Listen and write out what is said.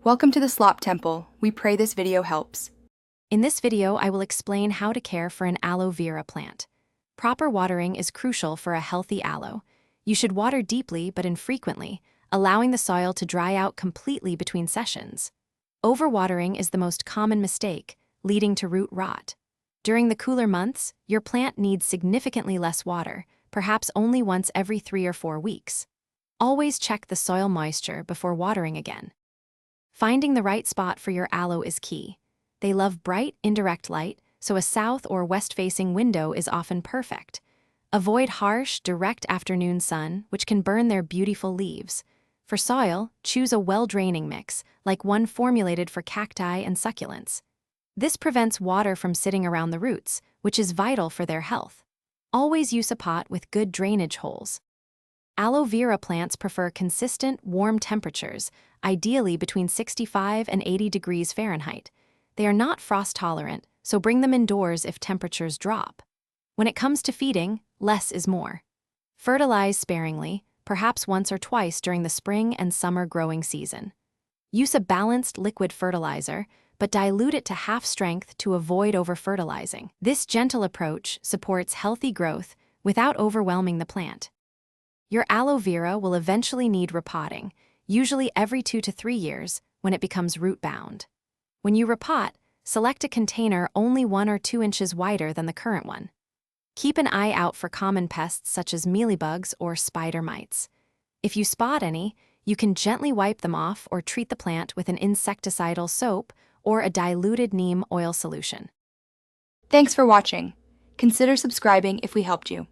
Welcome to the Slop Temple. We pray this video helps. In this video, I will explain how to care for an aloe vera plant. Proper watering is crucial for a healthy aloe. You should water deeply but infrequently, allowing the soil to dry out completely between sessions. Overwatering is the most common mistake, leading to root rot. During the cooler months, your plant needs significantly less water, perhaps only once every 3 or 4 weeks. Always check the soil moisture before watering again. Finding the right spot for your aloe is key. They love bright, indirect light, so a south or west-facing window is often perfect. Avoid harsh, direct afternoon sun, which can burn their beautiful leaves. For soil, choose a well-draining mix, like one formulated for cacti and succulents. This prevents water from sitting around the roots, which is vital for their health. Always use a pot with good drainage holes. Aloe vera plants prefer consistent, warm temperatures, ideally between 65 and 80 degrees Fahrenheit. They are not frost-tolerant, so bring them indoors if temperatures drop. When it comes to feeding, less is more. Fertilize sparingly, perhaps once or twice during the spring and summer growing season. Use a balanced liquid fertilizer, but dilute it to half strength to avoid over-fertilizing. This gentle approach supports healthy growth without overwhelming the plant. Your aloe vera will eventually need repotting, usually every 2 to 3 years, when it becomes root-bound. When you repot, select a container only 1 or 2 inches wider than the current one. Keep an eye out for common pests such as mealybugs or spider mites. If you spot any, you can gently wipe them off or treat the plant with an insecticidal soap or a diluted neem oil solution. Thanks for watching. Consider subscribing if we helped you.